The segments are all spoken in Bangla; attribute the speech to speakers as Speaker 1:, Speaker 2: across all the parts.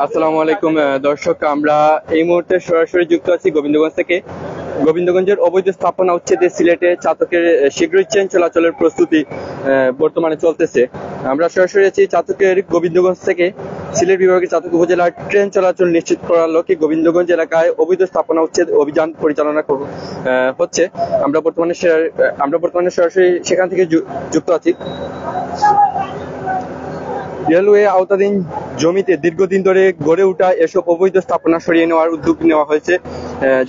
Speaker 1: আসসালামু আলাইকুম দর্শক, আমরা এই মুহূর্তে সরাসরি যুক্ত আছি গোবিন্দগঞ্জ থেকে। গোবিন্দগঞ্জের অবৈধ স্থাপনা উচ্ছেদে সিলেটে চাতকের শীঘ্রই ট্রেন চলাচলের প্রস্তুতি বর্তমানে চলতেছে। আমরা সরাসরি আছি চাতকের গোবিন্দগঞ্জ থেকে। সিলেট বিভাগের চাতক উপজেলার ট্রেন চলাচল নিশ্চিত করার লক্ষ্যে গোবিন্দগঞ্জ এলাকায় অবৈধ স্থাপনা উচ্ছেদ অভিযান পরিচালনা হচ্ছে। আমরা বর্তমানে সরাসরি সেখান থেকে যুক্ত আছি। রেলওয়ে আওতাধীন জমিতে দীর্ঘদিন ধরে গড়ে ওঠা এসব অবৈধ স্থাপনা সরিয়ে নেওয়ার উদ্যোগ নেওয়া হয়েছে,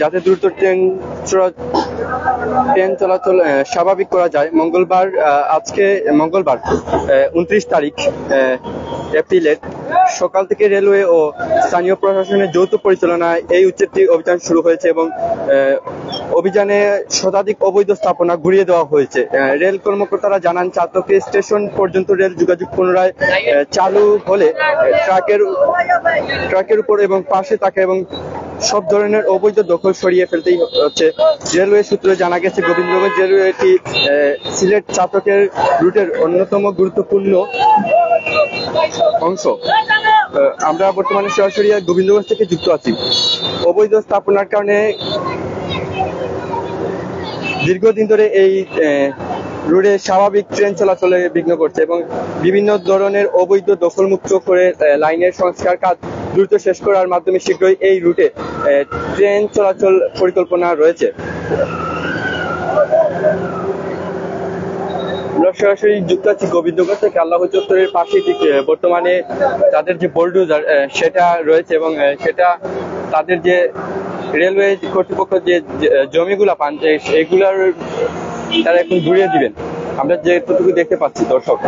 Speaker 1: যাতে দ্রুত ট্রেন চলাচল স্বাভাবিক করা যায়। আজকে মঙ্গলবার 29 তারিখ এপ্রিলের সকাল থেকে রেলওয়ে ও স্থানীয় প্রশাসনের যৌথ পরিচালনায় এই উচ্ছেদটি অভিযান শুরু হয়েছে এবং অভিযানে শতাধিক অবৈধ স্থাপনা ঘুরিয়ে দেওয়া হয়েছে। রেল কর্মকর্তারা জানান, চাতকে স্টেশন পর্যন্ত রেল যোগাযোগ পুনরায় চালু হলে ট্রাকের উপর এবং পাশে থাকা এবং সব ধরনের অবৈধ দখল সরিয়ে ফেলতেই হচ্ছে। রেলওয়ে সূত্রে জানা গেছে, গোবিন্দগঞ্জ রেলওয়েটি সিলেট চাতকের রুটের অন্যতম গুরুত্বপূর্ণ অংশ। আমরা বর্তমানে সরাসরি গোবিন্দগঞ্জ থেকে যুক্ত আছি। অবৈধ স্থাপনার কারণে দীর্ঘদিন ধরে এই রুটে স্বাভাবিক ট্রেন চলাচলে বিঘ্ন করছে এবং বিভিন্ন ধরনের অবৈধ দখলমুক্ত করে লাইনের সংস্কার কাজ দ্রুত শেষ করার মাধ্যমে শীঘ্রই এই রুটে ট্রেন চলাচল পরিকল্পনা রয়েছে। আমরা সরাসরি যুক্ত আছি গোবিন্দগঞ্জ থেকে। আল্লাহ চত্বরের পাশে ঠিক বর্তমানে তাদের যে বোলডোজার সেটা রয়েছে এবং সেটা তাদের যে রেলওয়ে কর্তৃপক্ষ যে জমিগুলা পান সেগুলার তারা এখন ঘুরিয়ে দিবেন। আমরা যেটুকু দেখতে পাচ্ছি দর্শক।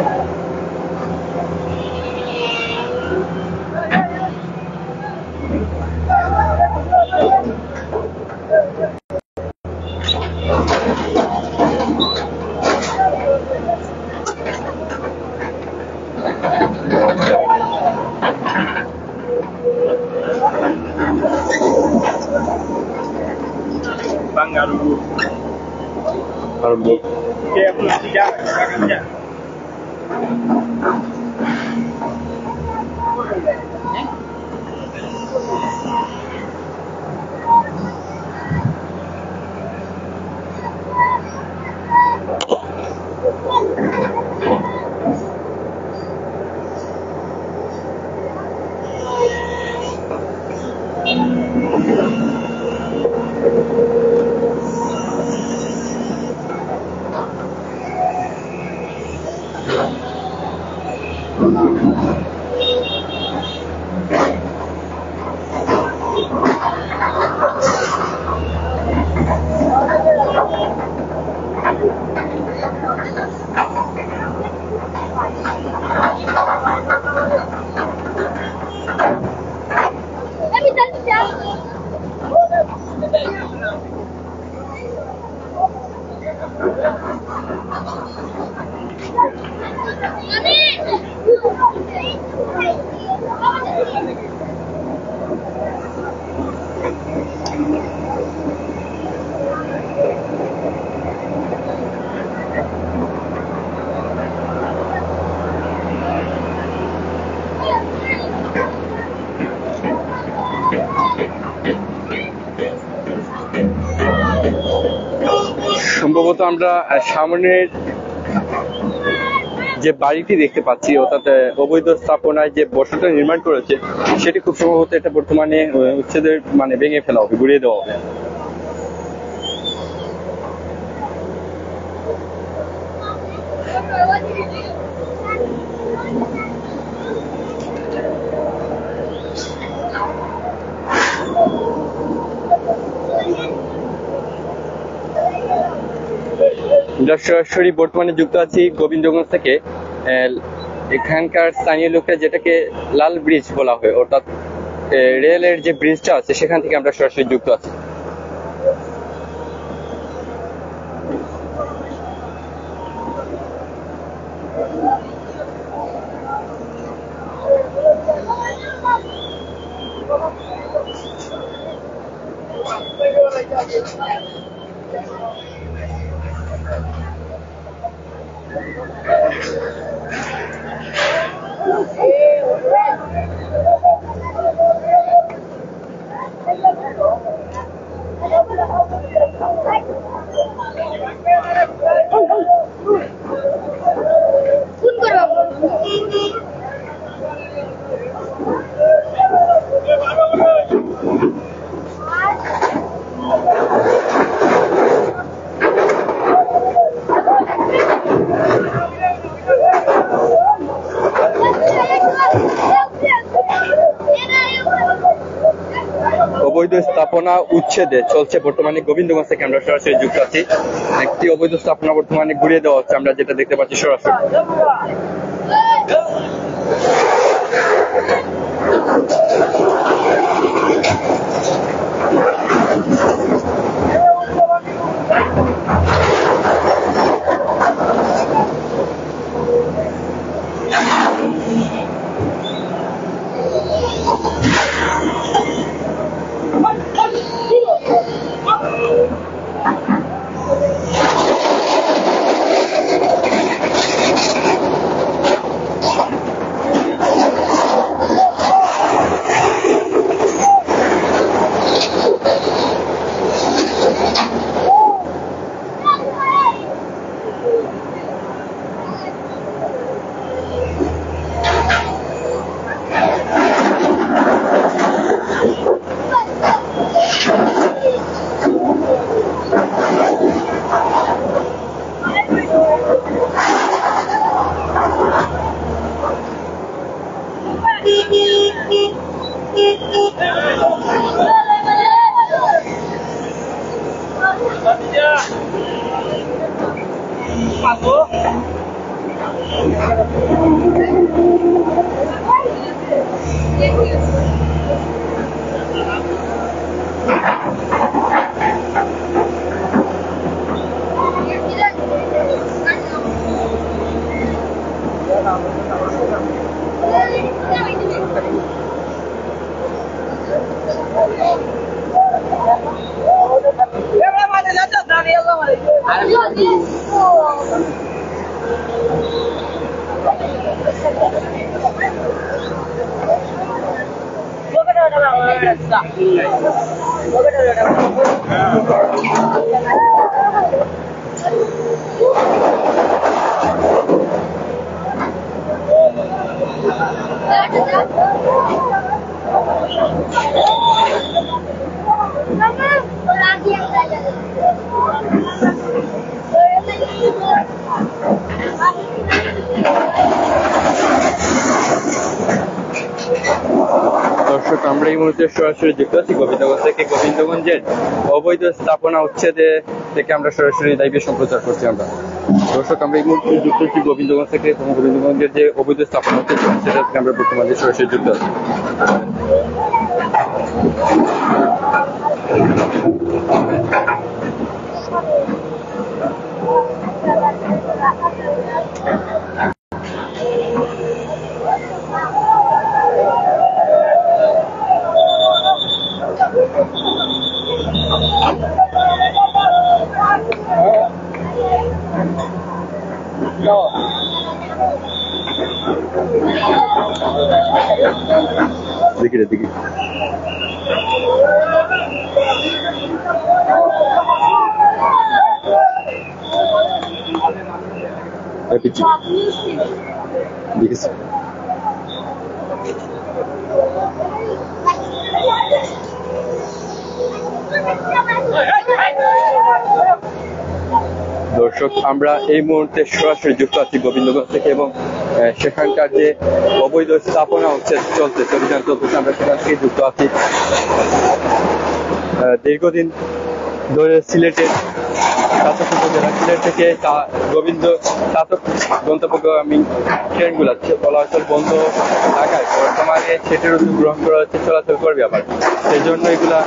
Speaker 1: সম্ভবত আমরা সামনের যে বাড়িটি দেখতে পাচ্ছি, অর্থাৎ অবৈধ স্থাপনায় যে বসতি নির্মাণ করেছে সেটি খুব সম্ভবত এটা বর্তমানে উচ্ছেদের ভেঙে ফেলা হবে, ঘুরিয়ে দেওয়া হবে। সরাসরি বর্তমানে যুক্ত আছি গোবিন্দগঞ্জ থেকে। এখানকার স্থানীয় লোকেরা যেটাকে লাল ব্রিজ বলা হয়, অর্থাৎ রেলের যে ব্রিজটা আছে সেখান থেকে আমরা সরাসরি যুক্ত আছি। অবৈধ স্থাপনা উচ্ছেদে চলছে বর্তমানে গোবিন্দগঞ্জ থেকে আমরা সরাসরি যুক্ত আছি। একটি অবৈধ স্থাপনা বর্তমানে ঘুরিয়ে দেওয়া হচ্ছে, আমরা যেটা দেখতে পাচ্ছি সরাসরি। দর্শক, আমরা এই মুহূর্তে সরাসরি যুক্ত আছি গোবিন্দগঞ্জ থেকে। গোবিন্দগঞ্জের অবৈধ স্থাপনা উচ্ছেদে থেকে আমরা সরাসরি লাইভে সম্প্রচার করছি। আমরা দর্শক, আমরা এই মুহূর্তে যুক্ত আছি গোবিন্দগঞ্জ থেকে এবং গোবিন্দগঞ্জের যে অবৈধ স্থাপনা উচ্ছেদ সেটা থেকে আমরা বর্তমানে সরাসরি যুক্ত আছি। দেখি দেখি দেখেছি। দর্শক, আমরা এই মুহূর্তে সরাসরি যুক্ত আছি গোবিন্দগঞ্জ থেকে এবং সেখানকার যে অবৈধ স্থাপনা চলতেছে অভিযান চলতেছে, আমরা সেখান থেকে যুক্ত আছি। দীর্ঘদিন ধরে সিলেটের চাতক উপজেলা সিলেট থেকে চাতক গন্তব্যগামী ট্রেনগুলো চলাচল বন্ধ থাকায় বর্তমানে সেটির উদ্যোগ গ্রহণ করা হচ্ছে, চলাচল করবে আবার। সেই জন্য এগুলা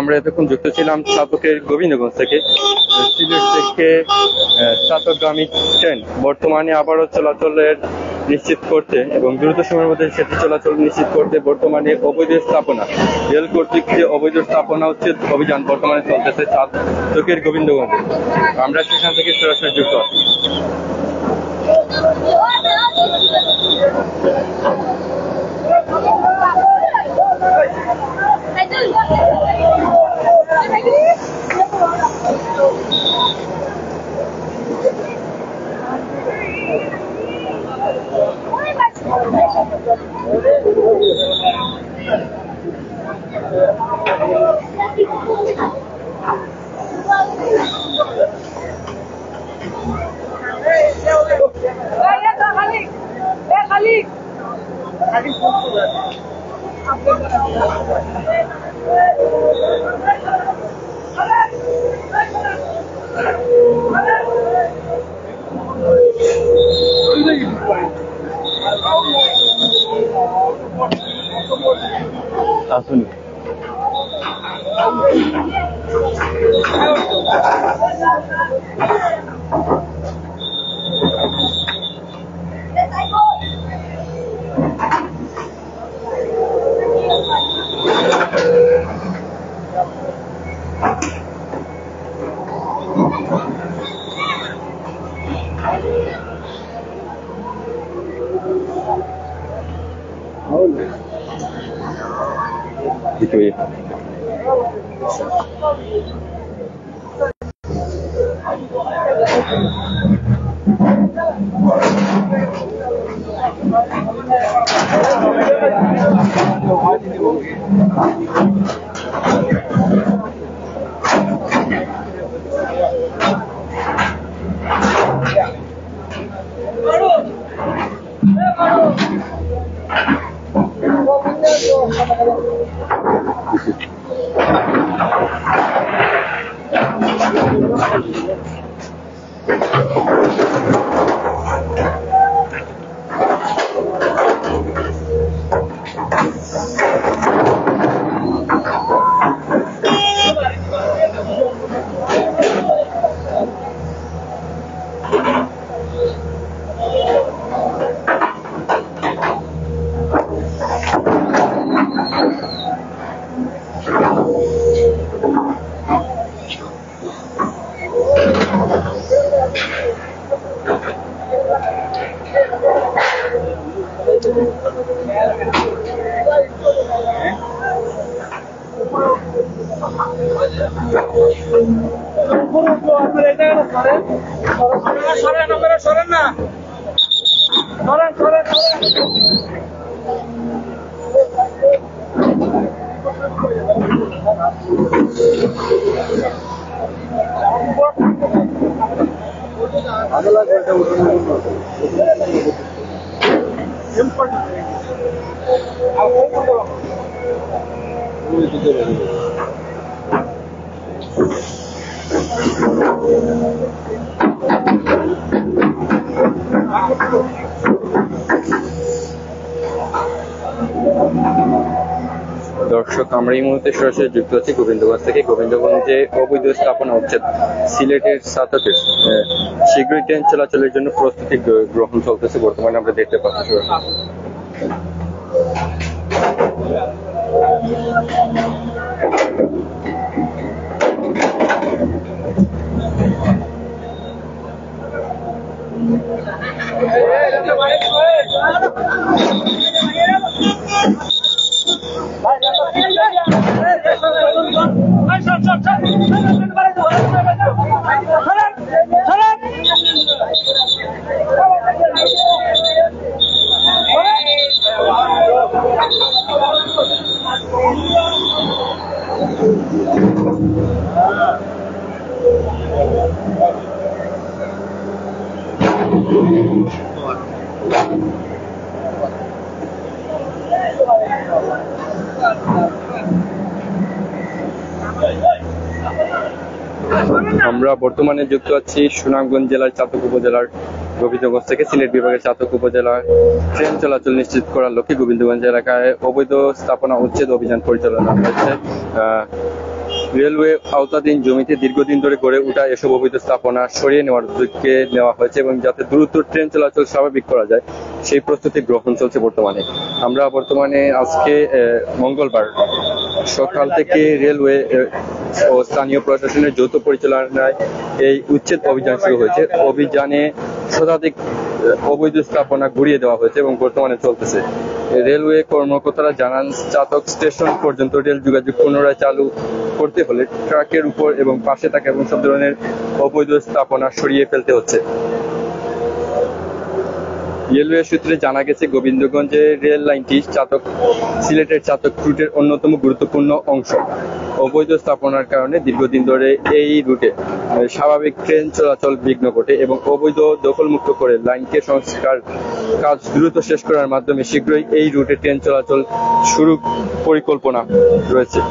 Speaker 1: আমরা এতক্ষণ যুক্ত ছিলাম চাতকের গোবিন্দগঞ্জ থেকে। সিলেট থেকে চাতকগামী ট্রেন বর্তমানে আবারও চলাচলের নিশ্চিত করতে এবং দ্রুত সময়ের মধ্যে সেটি চলাচল নিশ্চিত করতে বর্তমানে অবৈধ স্থাপনা রেল কর্তৃক যে অবৈধ স্থাপনা উচ্ছেদ অভিযান বর্তমানে চলতেছে চাতকের গোবিন্দগঞ্জে। আমরা সেখান থেকে সরাসরি যুক্ত আছি। আসুন দর্শক, আমরা এই মুহূর্তে সরাসরি যুক্ত আছি গোবিন্দগঞ্জ থেকে। গোবিন্দগঞ্জে অবৈধ স্থাপনা উচ্ছেদ সিলেটের চাতকের শীঘ্রই ট্রেন চলাচলের জন্য প্রস্তুতি গ্রহণ চলতেছে বর্তমানে আমরা দেখতে পাচ্ছি। আমরা বর্তমানে যুক্ত আছি সুনামগঞ্জ জেলার চাতক উপজেলার গোবিন্দগঞ্জ থেকে। সিলেট বিভাগের চাতক উপজেলার ট্রেন চলাচল নিশ্চিত করার লক্ষ্যে গোবিন্দগঞ্জ এলাকায় অবৈধ স্থাপনা উচ্ছেদ অভিযান পরিচালনা হয়েছে। রেলওয়ে আওতাধীন জমিতে দীর্ঘদিন ধরে গড়ে ওঠা এসব অবৈধ স্থাপনা সরিয়ে নেওয়ার উদ্যোগকে নেওয়া হয়েছে এবং যাতে দ্রুত ট্রেন চলাচল স্বাভাবিক করা যায় সেই প্রস্তুতি গ্রহণ চলছে বর্তমানে। আমরা বর্তমানে আজকে মঙ্গলবার সকাল থেকে রেলওয়ে ও স্থানীয় প্রশাসনের যৌথ পরিচালনায় এই উচ্ছেদ অভিযান শুরু হয়েছে। অভিযানে শতাধিক অবৈধ স্থাপনা ঘুরিয়ে দেওয়া হয়েছে এবং বর্তমানে চলতেছে। রেলওয়ে কর্মকর্তারা জানান, চাতক স্টেশন পর্যন্ত রেল যোগাযোগ পুনরায় চালু করতে হলে ট্রাকের উপর এবং পাশে থাকা এবং সব ধরনের অবৈধ স্থাপনা সরিয়ে ফেলতে হচ্ছে। রেলওয়ে সূত্রে জানা গেছে, গোবিন্দগঞ্জের রেল লাইনটি সিলেটের চাতক রুটের অন্যতম গুরুত্বপূর্ণ অংশ। অবৈধ স্থাপনার কারণে দীর্ঘদিন ধরে এই রুটে স্বাভাবিক ট্রেন চলাচল বিঘ্ন ঘটে এবং অবৈধ দখলমুক্ত করে লাইনকে সংস্কার কাজ দ্রুত শেষ করার মাধ্যমে শীঘ্রই এই রুটে ট্রেন চলাচল শুরু পরিকল্পনা রয়েছে।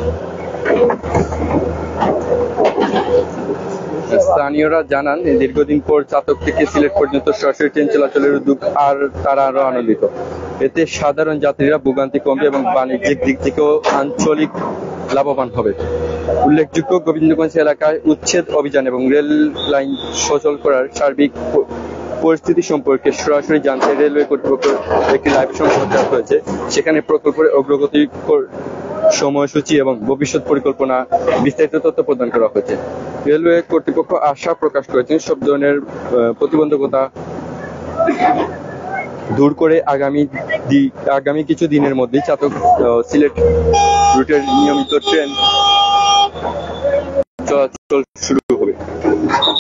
Speaker 1: স্থানীয়রা জানান, দীর্ঘদিন পর চাতক থেকে সিলেট পর্যন্ত সরাসরি ট্রেন চলাচলের উদ্যোগ আর তারা আরো আনন্দিত। এতে সাধারণ যাত্রীরা ভোগান্তি কমবে এবং বাণিজ্যিক দিক থেকেও আঞ্চলিক লাভবান হবে। উল্লেখযোগ্য, গোবিন্দগঞ্জ এলাকায় উচ্ছেদ অভিযান এবং রেল লাইন সচল করার সার্বিক পরিস্থিতি সম্পর্কে সরাসরি জানতে রেলওয়ে কর্তৃপক্ষের একটি লাইভ সংবাদ দেওয়া হয়েছে। সেখানে প্রকল্পের অগ্রগতি, সময়সূচি এবং ভবিষ্যৎ পরিকল্পনা বিস্তারিত তথ্য প্রদান করা হয়েছে। রেলওয়ে কর্তৃপক্ষ আশা প্রকাশ করেছেন, সব ধরনের প্রতিবন্ধকতা দূর করে আগামী কিছু দিনের মধ্যেই চাতক সিলেট রুটের নিয়মিত ট্রেন চলাচল শুরু হবে।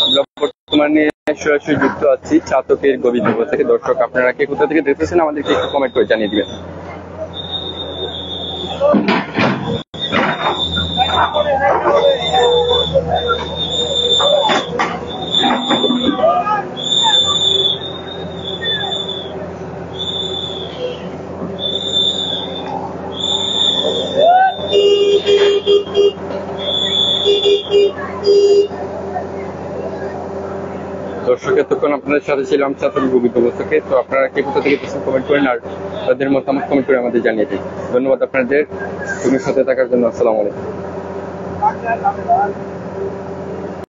Speaker 1: আমরা বর্তমানে সরাসরি যুক্ত আছি চাতকের গোবিন্দগঞ্জ থেকে। দর্শক, আপনারা কে কোথা থেকে দেখতেছেন আমাদেরকে একটু কমেন্ট করে জানিয়ে দিবেন। দর্শক, এতক্ষণ আপনাদের সাথে ছিলাম চাতক গোবিন্দগঞ্জ থেকে। তো আপনারা কে কোথা থেকে কমেন্ট করেন আর তাদের মতামত কমেন্ট করে আমাদের জানিয়ে দিন। ধন্যবাদ আপনাদের সাথে থাকার জন্য। আসসালামু আলাইকুম।